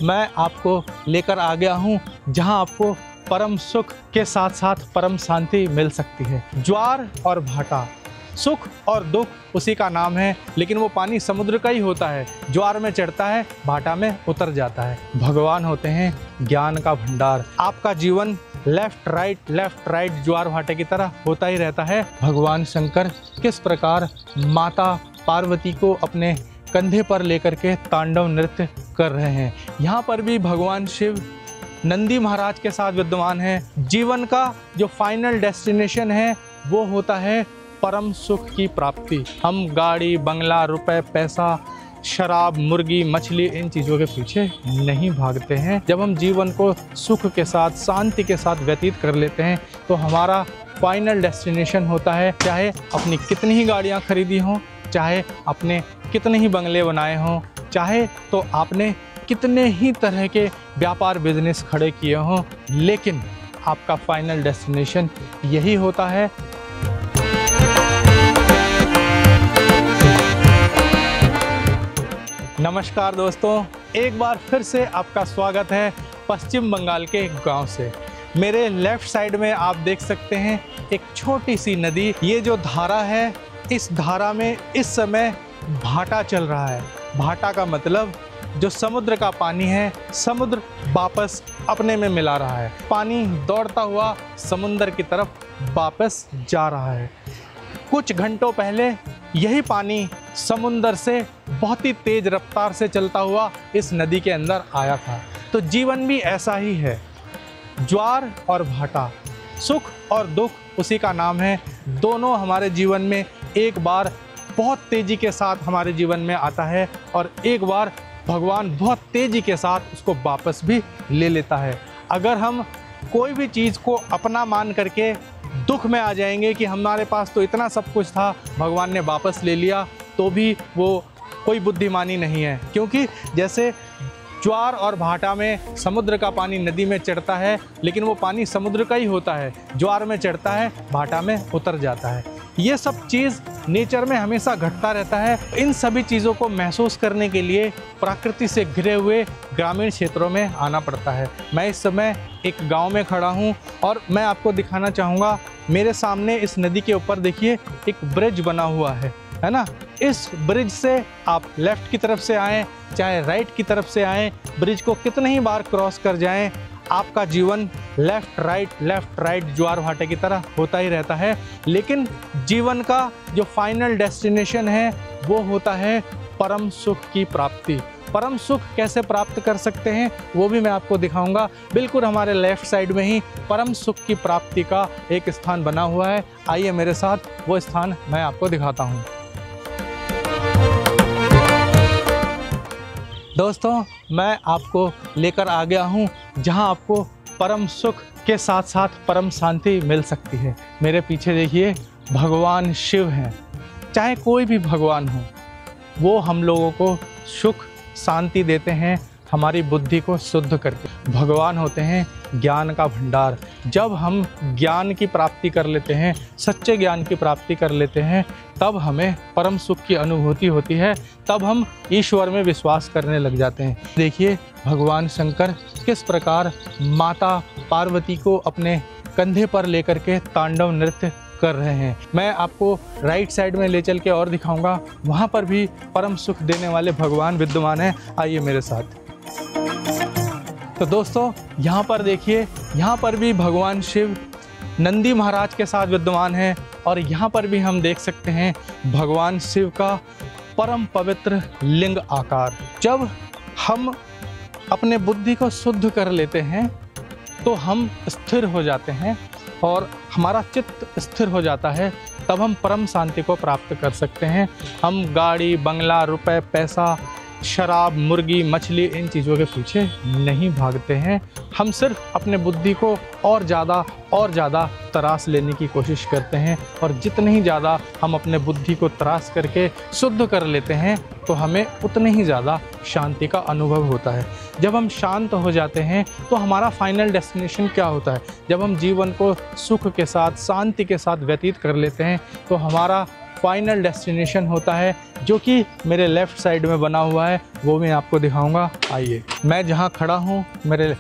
मैं आपको लेकर आ गया हूँ जहाँ आपको परम सुख के साथ साथ परम शांति मिल सकती है। ज्वार और भाटा, सुख और दुख उसी का नाम है, लेकिन वो पानी समुद्र का ही होता है। ज्वार में चढ़ता है, भाटा में उतर जाता है। भगवान होते हैं ज्ञान का भंडार। आपका जीवन लेफ्ट राइट ज्वार भाटे की तरह होता ही रहता है। भगवान शंकर किस प्रकार माता पार्वती को अपने कंधे पर लेकर के तांडव नृत्य कर रहे हैं, यहाँ पर भी भगवान शिव नंदी महाराज के साथ विद्यमान है। जीवन का जो फाइनल डेस्टिनेशन है वो होता है परम सुख की प्राप्ति। हम गाड़ी, बंगला, रुपए, पैसा, शराब, मुर्गी, मछली, इन चीज़ों के पीछे नहीं भागते हैं। जब हम जीवन को सुख के साथ, शांति के साथ व्यतीत कर लेते हैं तो हमारा फाइनल डेस्टिनेशन होता है, चाहे अपनी कितनी ही गाड़ियाँ खरीदी हों, चाहे अपने कितने ही बंगले बनाए हों, चाहे तो आपने कितने ही तरह के व्यापार बिजनेस खड़े किए हों, लेकिन आपका फाइनल डेस्टिनेशन यही होता है। नमस्कार दोस्तों, एक बार फिर से आपका स्वागत है पश्चिम बंगाल के एक गांव से। मेरे लेफ्ट साइड में आप देख सकते हैं एक छोटी सी नदी। ये जो धारा है, इस धारा में इस समय भाटा चल रहा है। भाटा का मतलब जो समुद्र का पानी है, समुद्र वापस अपने में मिला रहा है। पानी दौड़ता हुआ समुद्र की तरफ वापस जा रहा है। कुछ घंटों पहले यही पानी समुद्र से बहुत ही तेज रफ्तार से चलता हुआ इस नदी के अंदर आया था। तो जीवन भी ऐसा ही है। ज्वार और भाटा, सुख और दुख उसी का नाम है। दोनों हमारे जीवन में एक बार बहुत तेज़ी के साथ हमारे जीवन में आता है और एक बार भगवान बहुत तेज़ी के साथ उसको वापस भी ले लेता है। अगर हम कोई भी चीज़ को अपना मान करके दुख में आ जाएंगे कि हमारे पास तो इतना सब कुछ था, भगवान ने वापस ले लिया, तो भी वो कोई बुद्धिमानी नहीं है। क्योंकि जैसे ज्वार और भाटा में समुद्र का पानी नदी में चढ़ता है, लेकिन वो पानी समुद्र का ही होता है। ज्वार में चढ़ता है, भाटा में उतर जाता है। ये सब चीज़ नेचर में हमेशा घटता रहता है। इन सभी चीज़ों को महसूस करने के लिए प्रकृति से घिरे हुए ग्रामीण क्षेत्रों में आना पड़ता है। मैं इस समय एक गांव में खड़ा हूं और मैं आपको दिखाना चाहूँगा। मेरे सामने इस नदी के ऊपर देखिए एक ब्रिज बना हुआ है ना। इस ब्रिज से आप लेफ़्ट की तरफ से आएँ चाहे राइट की तरफ से आएँ, ब्रिज को कितने ही बार क्रॉस कर जाएँ, आपका जीवन लेफ़्ट राइट ज्वार भाटे की तरह होता ही रहता है। लेकिन जीवन का जो फाइनल डेस्टिनेशन है वो होता है परम सुख की प्राप्ति। परम सुख कैसे प्राप्त कर सकते हैं वो भी मैं आपको दिखाऊंगा। बिल्कुल हमारे लेफ़्ट साइड में ही परम सुख की प्राप्ति का एक स्थान बना हुआ है। आइए मेरे साथ, वो स्थान मैं आपको दिखाता हूँ। दोस्तों, मैं आपको लेकर आ गया हूँ जहाँ आपको परम सुख के साथ साथ परम शांति मिल सकती है। मेरे पीछे देखिए भगवान शिव हैं। चाहे कोई भी भगवान हो, वो हम लोगों को सुख शांति देते हैं, हमारी बुद्धि को शुद्ध करके। भगवान होते हैं ज्ञान का भंडार। जब हम ज्ञान की प्राप्ति कर लेते हैं, सच्चे ज्ञान की प्राप्ति कर लेते हैं, तब हमें परम सुख की अनुभूति होती है। तब हम ईश्वर में विश्वास करने लग जाते हैं। देखिए भगवान शंकर किस प्रकार माता पार्वती को अपने कंधे पर लेकर के तांडव नृत्य कर रहे हैं। मैं आपको राइट साइड में ले चल के और दिखाऊंगा। वहाँ पर भी परम सुख देने वाले भगवान विद्यमान हैं। आइए मेरे साथ। तो दोस्तों, यहाँ पर देखिए, यहाँ पर भी भगवान शिव नंदी महाराज के साथ विद्यमान हैं और यहाँ पर भी हम देख सकते हैं भगवान शिव का परम पवित्र लिंग आकार। जब हम अपने बुद्धि को शुद्ध कर लेते हैं तो हम स्थिर हो जाते हैं और हमारा चित्त स्थिर हो जाता है। तब हम परम शांति को प्राप्त कर सकते हैं। हम गाड़ी, बंगला, रुपए, पैसा, शराब, मुर्गी, मछली, इन चीज़ों के पीछे नहीं भागते हैं। हम सिर्फ अपने बुद्धि को और ज़्यादा तराश लेने की कोशिश करते हैं और जितने ही ज़्यादा हम अपने बुद्धि को तराश करके शुद्ध कर लेते हैं तो हमें उतने ही ज़्यादा शांति का अनुभव होता है। जब हम शांत हो जाते हैं तो हमारा फाइनल डेस्टिनेशन क्या होता है? जब हम जीवन को सुख के साथ, शांति के साथ व्यतीत कर लेते हैं तो हमारा फाइनल डेस्टिनेशन होता है, जो कि मेरे लेफ़्ट साइड में बना हुआ है, वो मैं आपको दिखाऊंगा। आइए, मैं जहां खड़ा हूं मेरे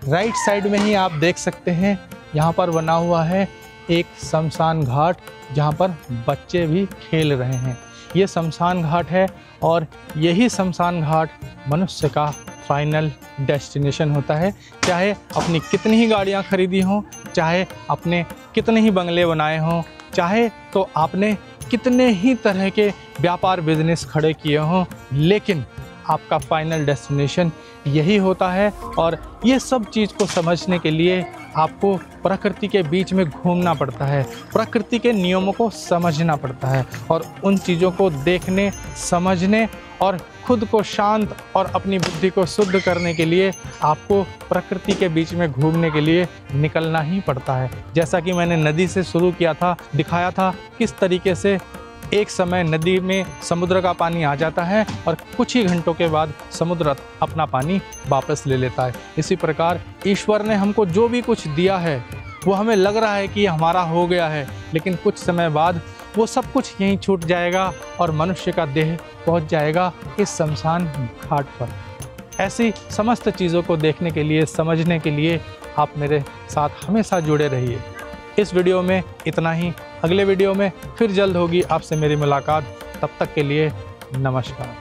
राइट साइड में ही आप देख सकते हैं, यहाँ पर बना हुआ है एक शमशान घाट, जहाँ पर बच्चे भी खेल रहे हैं। ये शमशान घाट है और यही शमशान घाट मनुष्य का फाइनल डेस्टिनेशन होता है। चाहे अपनी कितनी ही गाड़ियाँ खरीदी हों, चाहे अपने कितने ही बंगले बनाए हों, चाहे तो आपने कितने ही तरह के व्यापार बिजनेस खड़े किए हों, लेकिन आपका फाइनल डेस्टिनेशन यही होता है। और ये सब चीज़ को समझने के लिए आपको प्रकृति के बीच में घूमना पड़ता है, प्रकृति के नियमों को समझना पड़ता है, और उन चीज़ों को देखने, समझने और खुद को शांत और अपनी बुद्धि को शुद्ध करने के लिए आपको प्रकृति के बीच में घूमने के लिए निकलना ही पड़ता है। जैसा कि मैंने नदी से शुरू किया था, दिखाया था किस तरीके से एक समय नदी में समुद्र का पानी आ जाता है और कुछ ही घंटों के बाद समुद्र अपना पानी वापस ले लेता है। इसी प्रकार ईश्वर ने हमको जो भी कुछ दिया है, वो हमें लग रहा है कि हमारा हो गया है, लेकिन कुछ समय बाद वो सब कुछ यहीं छूट जाएगा और मनुष्य का देह पहुंच जाएगा इस शमशान घाट पर। ऐसी समस्त चीज़ों को देखने के लिए, समझने के लिए आप मेरे साथ हमेशा जुड़े रहिए। इस वीडियो में इतना ही। अगले वीडियो में फिर जल्द होगी आपसे मेरी मुलाकात। तब तक के लिए नमस्कार।